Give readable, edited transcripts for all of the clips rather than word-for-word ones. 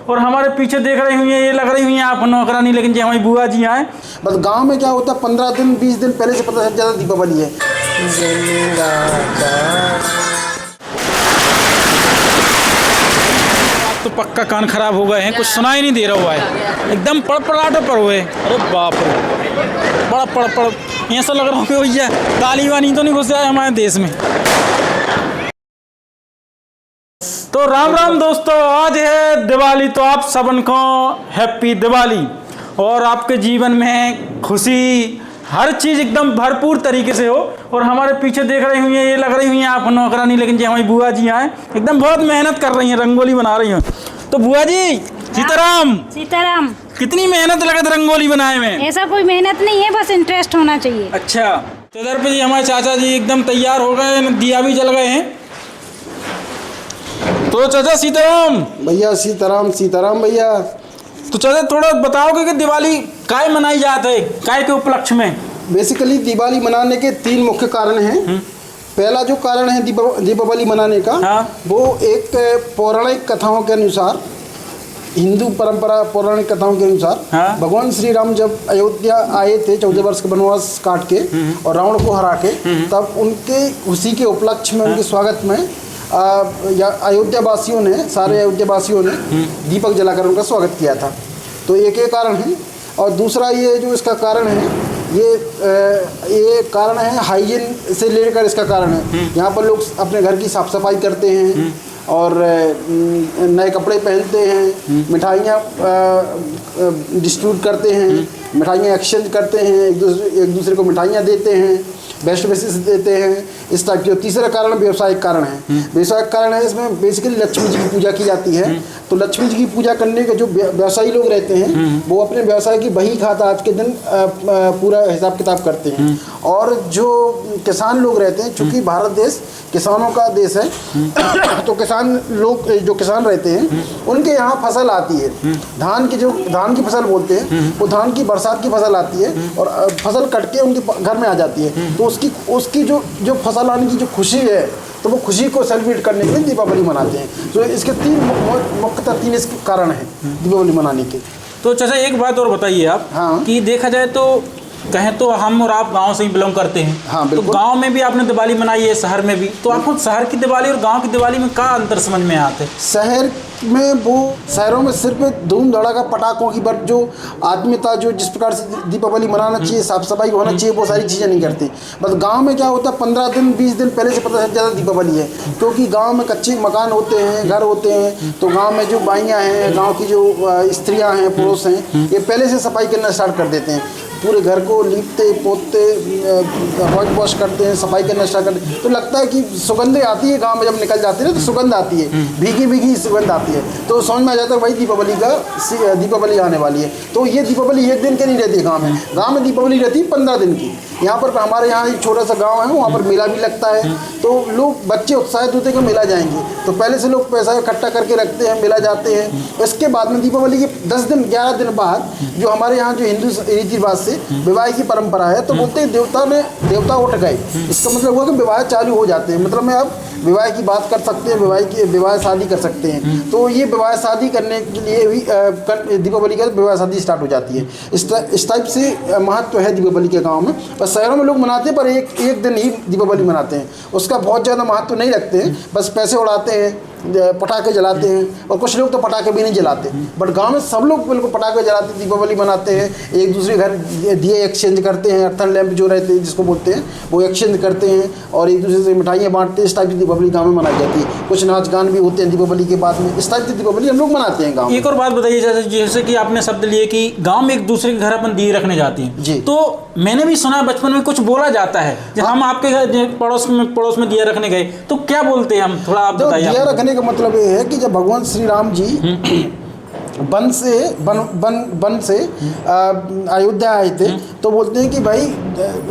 और हमारे पीछे देख रही हुई है, ये लग रही हुई है आप नौकरानी, लेकिन जो हमारी बुआ जी आए। बस गांव में क्या होता है 15 दिन 20 दिन पहले से पता चल जाता दीपावली है। तो पक्का कान खराब हो गए हैं, कुछ सुनाई नहीं दे रहा हुआ है, एकदम पड़पड़ाहट पर हुए। अरे बाप रे, बड़ा पड़ ऐसा लग रहा है भैया तालिबानी तो नहीं घुसे आए हमारे देश में। तो राम राम दोस्तों, आज है दिवाली, तो आप सबन को हैप्पी दिवाली। और आपके जीवन में खुशी हर चीज़ एकदम भरपूर तरीके से हो। और हमारे पीछे देख रही हुई है, ये लग रही हुई है आप नौकरानी, लेकिन जो हमारी बुआ जी आए एकदम बहुत मेहनत कर रही हैं, रंगोली बना रही हैं। तो बुआ जी सीताराम। सीताराम। कितनी मेहनत लगे रंगोली बनाए में? ऐसा कोई मेहनत नहीं है, बस इंटरेस्ट होना चाहिए। अच्छा, तो इधर पे जी हमारे चाचा जी एकदम तैयार हो गए, दिया भी जल गए हैं। तो चाचा सीताराम। भैया सीताराम सीताराम भैया। तो चाचा थोड़ा बताओगे कि दिवाली काय मनाई जाती है, काय के उपलक्ष्य में? बेसिकली दिवाली मनाने के 3 मुख्य कारण हैं। पहला जो कारण है दीपावली मनाने का, हाँ। वो एक पौराणिक कथाओं के अनुसार, हिंदू परंपरा पौराणिक कथाओं के अनुसार, हाँ। भगवान श्री राम जब अयोध्या आए थे 14 वर्ष का वनवास काट के और रावण को हरा के, तब उनके उसी के उपलक्ष्य में, उनके स्वागत में अयोध्या वासियों ने, सारे अयोध्या वासियों ने दीपक जलाकर उनका स्वागत किया था। तो एक ये कारण है। और दूसरा ये जो इसका कारण है, ये कारण है हाइजीन से लेकर इसका कारण है। यहाँ पर लोग अपने घर की साफ सफाई करते हैं और नए कपड़े पहनते हैं, मिठाइयाँ डिस्ट्रीब्यूट करते हैं, मिठाइयाँ एक्सचेंज करते हैं, एक दूसरे को मिठाइयाँ देते हैं, बेस्ट विशेस देते हैं, इस टाइप के। तीसरा कारण व्यवसायिक कारण है। व्यवसायिक कारण है, इसमें बेसिकली लक्ष्मी जी की पूजा की जाती है। तो लक्ष्मी जी की पूजा करने के जो व्यवसायी लोग रहते हैं, वो अपने व्यवसाय की बही खाता आज के दिन पूरा हिसाब किताब करते हैं। और जो किसान लोग रहते हैं, चूँकि भारत देश किसानों का देश है, तो किसान लोग जो किसान रहते हैं, उनके यहाँ फसल आती है, धान की फसल बोलते हैं, वो धान की बरसात की फसल आती है और फसल कट के उनके घर में आ जाती है। तो उसकी जो फसल आने की जो खुशी है, तो वो खुशी को सेलिब्रेट करने के लिए दीपावली मनाते हैं। तो इसके 3 मुख्यतः 3 इसके कारण हैं दीपावली मनाने के। तो चाचा एक बात और बताइए आप, हाँ। कि देखा जाए तो कहें तो हम और आप गांव से ही बिलोंग करते हैं। हाँ, तो बिल्कुल। गांव में भी आपने दिवाली मनाई है, शहर में भी, तो आपको शहर की दिवाली और गांव की दिवाली में क्या अंतर समझ में आते? शहर में वो शहरों में सिर्फ धूम धड़ाका पटाखों की बट जो आत्मीयता, जो जिस प्रकार से दीपावली मनाना चाहिए, साफ सफाई होना चाहिए, वो सारी चीज़ें नहीं करती। बस गांव में क्या होता है 15 दिन 20 दिन पहले से पता चल जाता दीपावली है, क्योंकि गांव में कच्चे मकान होते हैं, घर होते हैं। तो गांव में जो बाइयाँ हैं, गांव की जो स्त्रियाँ हैं, पुरुष हैं, ये पहले से सफाई करना स्टार्ट कर देते हैं। पूरे घर को लीपते पोतते, वाइट वॉश करते हैं, सफाई करना स्टार्ट करते हैं। तो लगता है कि सुगंध आती है गांव में, जब निकल जाती है ना तो सुगंध आती है, भीगी भीगी सुगंध आती है। तो समझ में आ जाता है भाई दीपावली आने वाली है। तो ये दीपावली एक दिन की नहीं रहती गांव में। गांव में दीपावली रहती है 15 दिन की। यहाँ पर हमारे यहाँ एक छोटा सा गांव है, वहाँ पर मेला भी लगता है। तो लोग बच्चे उत्साहित होते हैं कि मेला जाएंगे, तो पहले से लोग पैसा इकट्ठा करके रखते हैं, मेला जाते हैं। इसके बाद में दीपावली के 10 दिन 11 दिन बाद, जो हमारे यहाँ जो हिंदू रीति रिवाज से विवाह की परंपरा है, तो बोलते हैं देवता उठ गए। इसका मतलब हुआ कि विवाह चालू हो जाते हैं, मतलब मैं अब विवाह की बात कर सकते हैं, विवाह शादी कर सकते हैं। तो ये विवाह शादी करने के लिए भी दीपावली का विवाह शादी स्टार्ट हो जाती है। इस टाइप से महत्व है दीपावली के गांव में। बस शहरों में लोग मनाते हैं, पर एक दिन ही दीपावली मनाते हैं, उसका बहुत ज़्यादा महत्व नहीं रखते हैं। बस पैसे उड़ाते हैं, पटाखे जलाते हैं, और कुछ लोग तो पटाखे भी नहीं जलाते। बट गांव में सब लोग बिल्कुल पटाखे जलाते, दीपावली मनाते हैं, एक दूसरे घर दिए एक्सचेंज करते हैं, अर्थन लैंप जो रहते हैं जिसको बोलते हैं, वो एक्सचेंज करते हैं और एक दूसरे से मिठाइयाँ बांटते हैं। इस टाइप की दीपावली गांव में मनाई जाती है। कुछ नाच गान भी होते हैं दीपावली के बाद में। इस टाइप की दीपावली हम लोग मनाते हैं गाँव में। एक और बात बताइए, जैसे कि आपने शब्द लिए कि गाँव में एक दूसरे के घर अपन दिए रखने जाते हैं जी। तो मैंने भी सुना बचपन में कुछ बोला जाता है, जब हम आपके घर पड़ोस में दिया रखने गए तो क्या बोलते हैं हम, थोड़ा आप बताइए। दिया रखने का मतलब ये है कि जब भगवान श्री राम जी वन से अयोध्या आए थे, तो बोलते हैं कि भाई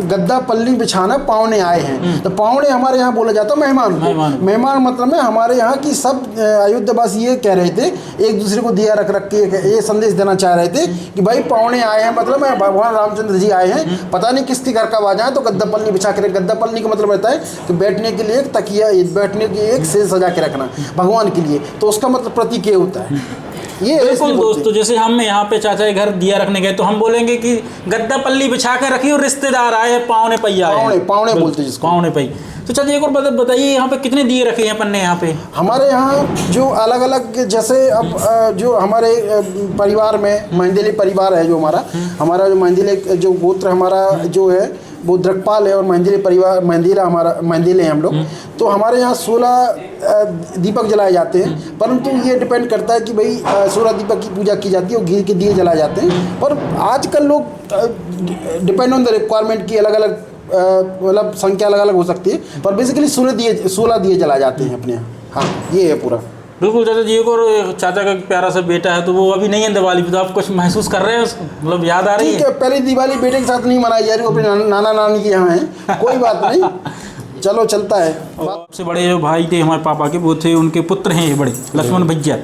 गद्दा पल्ली बिछाना पावने आए हैं। तो पावने हमारे यहाँ बोला जाता है मेहमान मतलब है हमारे यहाँ की सब अयोध्यावासी ये कह रहे थे, एक दूसरे को दिया रख के ये संदेश देना चाह रहे थे कि भाई पावने आए हैं, मतलब भगवान रामचंद्र जी आए हैं, पता नहीं किसके घर का आवाज आए, तो गद्दा पल्ली बिछा के। गद्दा पल्ली का मतलब रहता है कि बैठने के लिए एक तकिया, बैठने के लिए एक सेज सजा के रखना भगवान के लिए। तो उसका मतलब प्रतीक ये होता है। ये बिल्कुल इसलिए बोलते दोस्तों, जैसे हम यहाँ पे चाचा के घर दिया रखने गए तो हम बोलेंगे कि गद्दा पल्ली बिछा के रखी और रिश्तेदार आए, पावने पैया आए। पावने बोलते हैं जिसको। पावने पई। तो चाचा एक और बताइए, यहाँ पे कितने दिए रखे हैं पन्ने यहाँ पे? हमारे यहाँ जो अलग अलग, जैसे अब जो हमारे परिवार में महिंदीले परिवार है, जो हमारा जो महिंदीले जो गोत्र हमारा जो है वो द्रकपाल है, और महिंदीले परिवार महिंदीला हमारा महिंदीले हैं हम लोग। तो हमारे यहाँ 16 दीपक जलाए जाते हैं, परंतु ये डिपेंड करता है कि भाई 16 दीपक की पूजा की जाती है और घी के दिए जलाए जाते हैं। पर आजकल लोग डिपेंड ऑन द रिक्वायरमेंट की अलग अलग मतलब संख्या अलग अलग हो सकती है, पर बेसिकली 16 दिए जलाए जाते हैं अपने यहाँ। हाँ, ये है पूरा। बिल्कुल चाचा जी, और चाचा का प्यारा सा बेटा है तो वो अभी नहीं है दिवाली पे, तो आप कुछ महसूस कर रहे हैं उसको, मतलब याद आ रही है? ठीक है, पहली दिवाली बेटे के साथ नहीं मनाई जा रही, वो अपने नाना नानी के यहाँ है, कोई बात नहीं, चलो चलता है। सबसे बड़े जो भाई थे हमारे पापा के, वो थे, उनके पुत्र हैं ये बड़े लक्ष्मण भैया।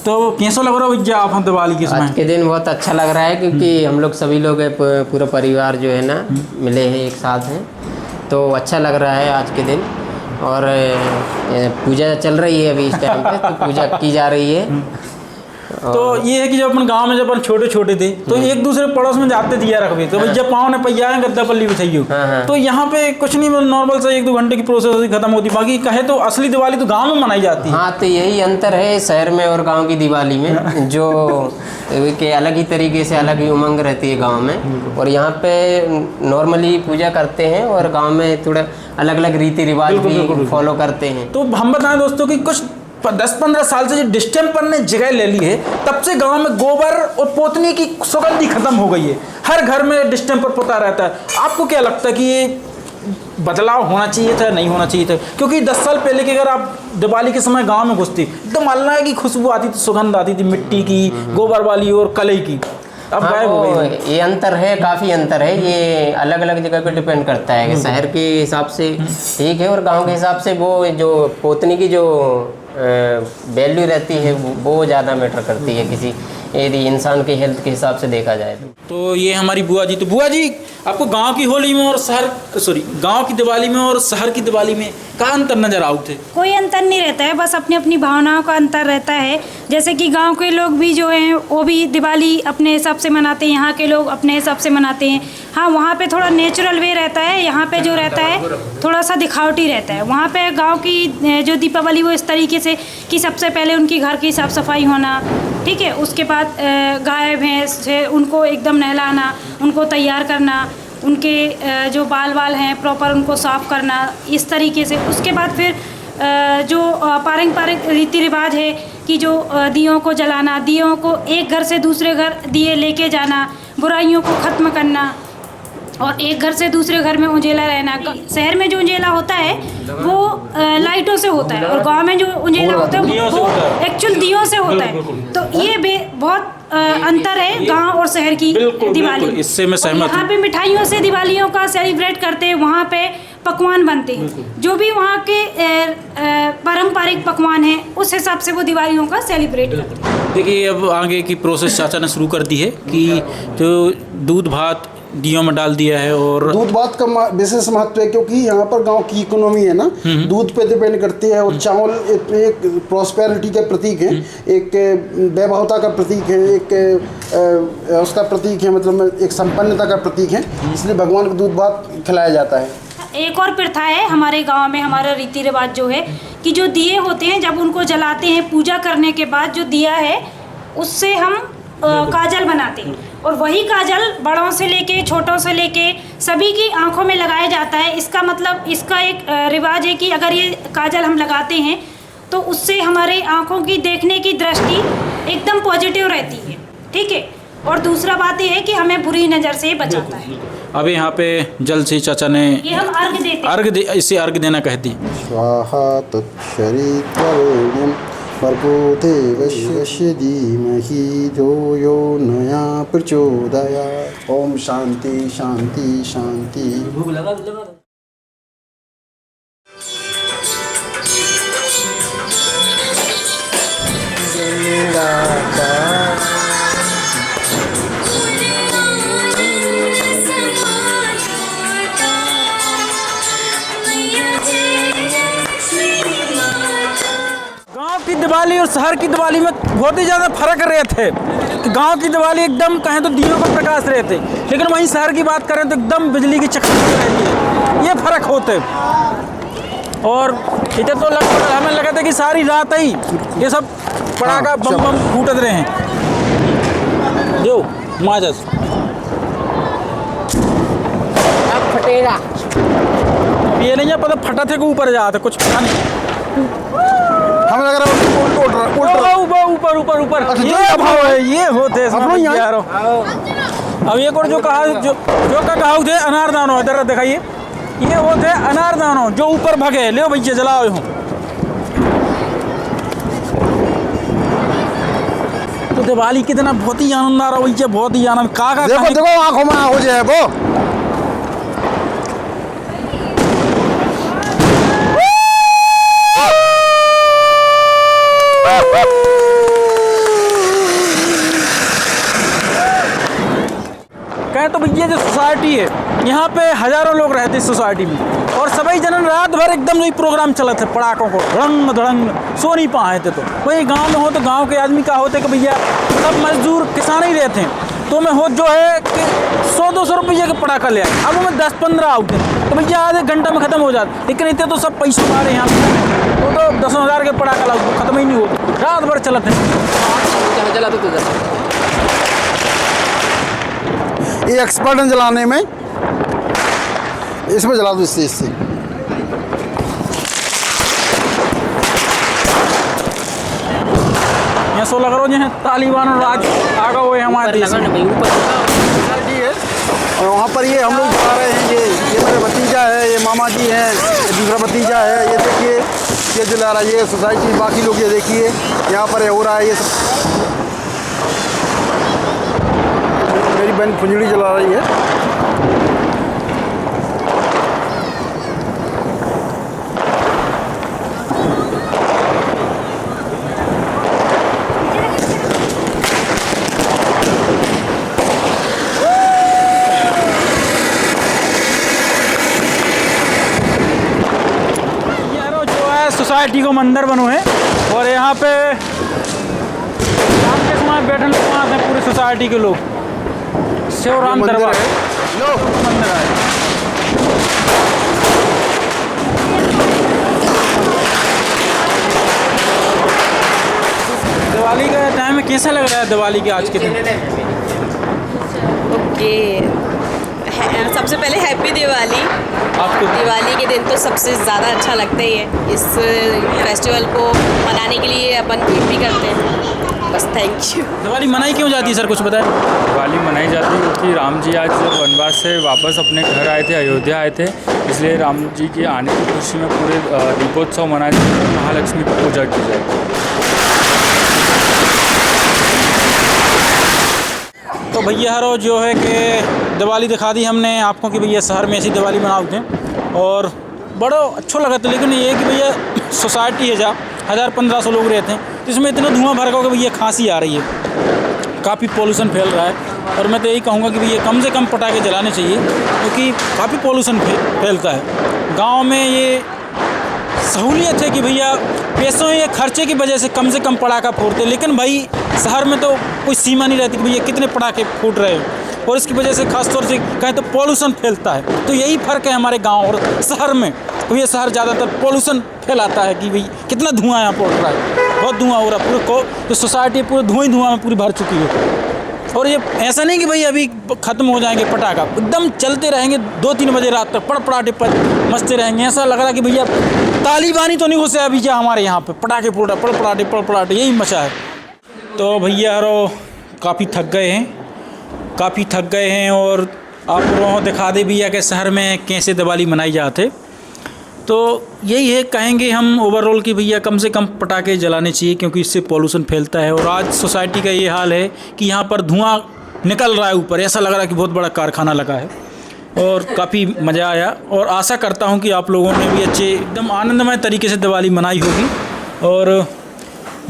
तो कैसा लग रहा है भैया आप दिवाली के समय? आज के दिन बहुत अच्छा लग रहा है, क्योंकि हम लोग सभी लोग पूरा परिवार जो है ना मिले हैं, एक साथ हैं, तो अच्छा लग रहा है आज के दिन। और पूजा चल रही है अभी इस टाइम पे, तो पूजा की जा रही है। तो ये है कि जब अपन गांव में जब अपन छोटे छोटे थे तो एक दूसरे पड़ोस में जाते दिया रखबे, तो भैया पाँव ने पैया है गद्दा पल्ली बिछाइयो। तो यहाँ पे कुछ नहीं, नॉर्मल सा 1-2 घंटे की प्रोसेस खत्म होती, बाकी कहे तो असली दिवाली तो गांव में मनाई जाती है। हाँ, तो यही अंतर है शहर में और गांव की दिवाली में, जो कि अलग ही तरीके से अलग ही उमंग रहती है गांव में, और यहाँ पे नॉर्मली पूजा करते हैं, और गांव में थोड़ा अलग अलग रीति रिवाज भी फॉलो करते हैं। तो हम बताएं दोस्तों कि कुछ 10-15 साल से जो डिस्टेंपर ने जगह ले ली है, तब से गांव में गोबर और पोतनी की सुगंधी खत्म हो गई है। हर घर में डिस्टेंपर पोता रहता है। आपको क्या लगता है कि ये बदलाव होना चाहिए था, नहीं होना चाहिए था? क्योंकि 10 साल पहले की अगर आप दिवाली के समय गांव में घुसती, एकदम अलग की खुशबू आती थी, सुगंध आती थी मिट्टी की, गोबर वाली और कलई की। अब गायब हो गई। ये अंतर है, काफ़ी अंतर है। ये अलग अलग जगह पे डिपेंड करता है कि शहर के हिसाब से ठीक है, और गांव के हिसाब से वो जो पोतनी की जो वैल्यू रहती है वो ज़्यादा मैटर करती है किसी यदि इंसान के हेल्थ के हिसाब से देखा जाए तो ये हमारी बुआ जी। तो बुआ जी, आपको गांव की होली में और गांव की दिवाली में और शहर की दिवाली में क्या अंतर नजर आते थे? कोई अंतर नहीं रहता है, बस अपनी अपनी भावनाओं का अंतर रहता है। जैसे कि गांव के लोग भी जो हैं वो भी दिवाली अपने हिसाब से मनाते हैं, यहाँ के लोग अपने हिसाब से मनाते हैं। हाँ, वहाँ पे थोड़ा नेचुरल वे रहता है, यहाँ पे जो रहता है थोड़ा सा दिखावटी रहता है। वहाँ पे गाँव की जो दीपावली वो इस तरीके से कि सबसे पहले उनकी घर की साफ़ सफाई होना, ठीक है, उसके बाद गाय भैंस है उनको एकदम नहलाना, उनको तैयार करना, उनके जो बाल हैं प्रॉपर उनको साफ़ करना, इस तरीके से। उसके बाद फिर जो पारंपरिक रीति रिवाज है कि जो दियों को जलाना, दियों को एक घर से दूसरे घर दिए लेके जाना, बुराइयों को ख़त्म करना, और एक घर से दूसरे घर में उजेला रहना। शहर में जो उजेला होता है वो लाइटों से होता है, और गांव में जो उजेला होता है वो एक्चुअल दियों से होता है। तो ये बहुत अंतर है गांव और शहर की दिवाली। इससे मैं सहमत हूं। यहाँ पे मिठाइयों से दिवालियों का सेलिब्रेट करते हैं, वहाँ पे पकवान बनते हैं, जो भी वहाँ के पारंपरिक पकवान हैं उस हिसाब से वो दिवालियों का सेलिब्रेट करते हैं। देखिए, अब आगे की प्रोसेस चाचा ने शुरू कर दी है कि जो दूध भात दियों में डाल दिया है, और दूध भात का विशेष महत्व है, क्योंकि यहाँ पर गांव की इकोनॉमी है ना, दूध पे डिपेंड करती है, और चावल एक प्रॉस्पेरिटी का प्रतीक है, एक वैभवता का प्रतीक है, एक उसका प्रतीक है, मतलब एक संपन्नता का प्रतीक है, इसलिए भगवान को दूध भात खिलाया जाता है। एक और प्रथा है हमारे गांव में, हमारा रीति रिवाज जो है कि जो दिए होते हैं जब उनको जलाते हैं पूजा करने के बाद, जो दिया है उससे हम काजल बनाते हैं, और वही काजल बड़ों से लेके छोटों से लेके सभी की आंखों में लगाया जाता है। इसका मतलब, इसका एक रिवाज है कि अगर ये काजल हम लगाते हैं तो उससे हमारे आंखों की देखने की दृष्टि एकदम पॉजिटिव रहती है, ठीक है। और दूसरा बात ये है कि हमें बुरी नज़र से बचाता है। अब यहाँ पे जल से चाचा ने ये हम अर्घ देते हैं, इसे अर्घ देना कहती है। स्वाहा तत्सवितुर्वरेण्यं भर्गो देवस्य धीमहि धियो यो न प्रचोदयात्। ओम शांति शांति शांति। दिवाली और शहर की दिवाली में बहुत ही ज़्यादा फर्क रहते कि गांव की दिवाली एकदम कहें तो दियों का प्रकाश रहते, लेकिन वहीं शहर की बात करें तो एकदम बिजली की चकचक रहती है, ये फ़र्क होते। और इधर तो लगभग हमें लगा था कि सारी रात ही ये सब पटाखा बम बम फूटत रहे हैं। दो माजस अब फटेगा। ये नहीं है पता फटा थे को ऊपर जाते, कुछ पता नहीं, हमें लग रहा है ऊपर ऊपर ऊपर अच्छा, ये भाव है, ये होते हैं अपनों इसमें यहाँ- यारो। अब एक और जो कहा जो का कहा थे अनारदानो, इधर दिखाइए, ये होते हैं अनारदानो जो ऊपर भगे। ले भैया जलाओ हूँ तो दिवाली कितना बहुत ही आनंद आ रहा है भैया, बहुत ही आनंद। का देखो देखो आंखों में हो जाए वो। कहें तो भैया जो सोसाइटी है यहाँ पे हजारों लोग रहते हैं इस सोसाइटी में, और सभी जनन रात भर एकदम यही प्रोग्राम चलते थे, पटाखों को धड़ंग धड़ंग सो नहीं पाए थे। तो वही गांव में हो तो गांव के आदमी का होते कि भैया सब मजदूर किसान ही रहते हैं, तो मैं हो जो है कि 100-200 रुपये के पटाखा ले आए, अब हमें 10-15 आउट है तो भैया आधे घंटा में ख़त्म हो जाते, लेकिन इतने तो सब पैसे मारे यहाँ पे तो 10,000 के पटाखा लाओ ख़त्म ही नहीं होते, रात भर चलते हैं। जला तो ये एक्सपर्ट हैं जलाने में, इसमें जला दो इससे। यहाँ 16 करो जो है तालिबान और राज आगा हुए हमारे देश में। और वहाँ पर ये हम लोग जा रहे हैं, ये मेरा भतीजा है, ये मामा जी हैं, ये दूसरा भतीजा है, ये देखिए ये जला रहा है, ये सोसाइटी बाकी लोग ये देखिए यहाँ पर हो रहा है ये सब। मेरी बहन फुंजड़ी जला रही है। सोसाइटी को मंदिर बनो है और यहाँ पे शाम के समय बैठने को आते हैं पूरी सोसाइटी के लोग। शिवराम दरबार मंदिर है। दिवाली का टाइम में कैसा लग रहा है दिवाली के आज के दिन? ओके, सबसे पहले हैप्पी दिवाली। आपको दिवाली के दिन तो सबसे ज़्यादा अच्छा लगता ही है। इस फेस्टिवल को मनाने के लिए अपन वेट भी करते हैं। बस थैंक यू। दिवाली मनाई क्यों जाती है सर, कुछ बताएं? दिवाली मनाई जाती है क्योंकि राम जी आज वनवास से वापस अपने घर आए थे, अयोध्या आए थे, इसलिए राम जी के आने की खुशी में पूरे दीपोत्सव मनाए जाते हैं, महालक्ष्मी की पूजा की जाती है। तो भैया हरो जो है कि दिवाली दिखा दी हमने आपको कि भैया शहर में ऐसी दिवाली मनाते हैं और बड़ा अच्छा लगा था, लेकिन ये है कि भैया सोसाइटी है जहाँ 1000-1500 लोग रहते हैं, इसमें इतना धुआं भर कि भैया खांसी आ रही है, काफ़ी पोल्यूशन फैल रहा है। और मैं तो यही कहूँगा कि भैया कम से कम पटाखे जलाने चाहिए क्योंकि काफ़ी पोल्यूशन फैलता है। गाँव में ये सहूलियत है कि भैया पैसों या खर्चे की वजह से कम पटाखा फोड़ते, लेकिन भाई शहर में तो कोई सीमा नहीं रहती कि भैया कितने पटाखे फूट रहे हैं, और इसकी वजह से खासतौर से कहें तो पोल्यूशन फैलता है। तो यही फ़र्क है हमारे गांव और शहर में। तो ये शहर ज़्यादातर पोल्यूशन फैलाता है कि भाई कितना धुआं यहाँ पर उठ रहा है, बहुत धुआं हो रहा है, पूरे को जो सोसाइटी पूरे धुआं में पूरी भर चुकी है। और ये ऐसा नहीं कि भाई अभी ख़त्म हो जाएंगे पटाखा, एकदम चलते रहेंगे 2-3 बजे रात तक पड़पड़ाटे पर मचते रहेंगे। ऐसा लग रहा है कि भैया तालिबानी तो नहीं घुसे अभी क्या हमारे यहाँ पे, पटाखे फूटा पड़पड़ाटे यही मचा है। तो भैया यारो काफ़ी थक गए हैं और आप लोगों को दिखा दे भैया कि शहर में कैसे दिवाली मनाई जाते। तो यही है, कहेंगे हम ओवरऑल कि भैया कम से कम पटाखे जलाने चाहिए क्योंकि इससे पॉल्यूशन फैलता है। और आज सोसाइटी का ये हाल है कि यहाँ पर धुआं निकल रहा है ऊपर, ऐसा लग रहा है कि बहुत बड़ा कारखाना लगा है। और काफ़ी मज़ा आया और आशा करता हूँ कि आप लोगों ने भी अच्छे एकदम आनंदमय तरीके से दिवाली मनाई होगी। और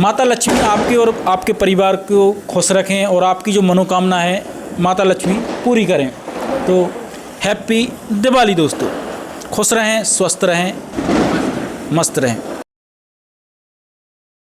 माता लक्ष्मी आपके और आपके परिवार को खुश रखें और आपकी जो मनोकामना है माता लक्ष्मी पूरी करें। तो हैप्पी दिवाली दोस्तों, खुश रहें, स्वस्थ रहें, मस्त रहें।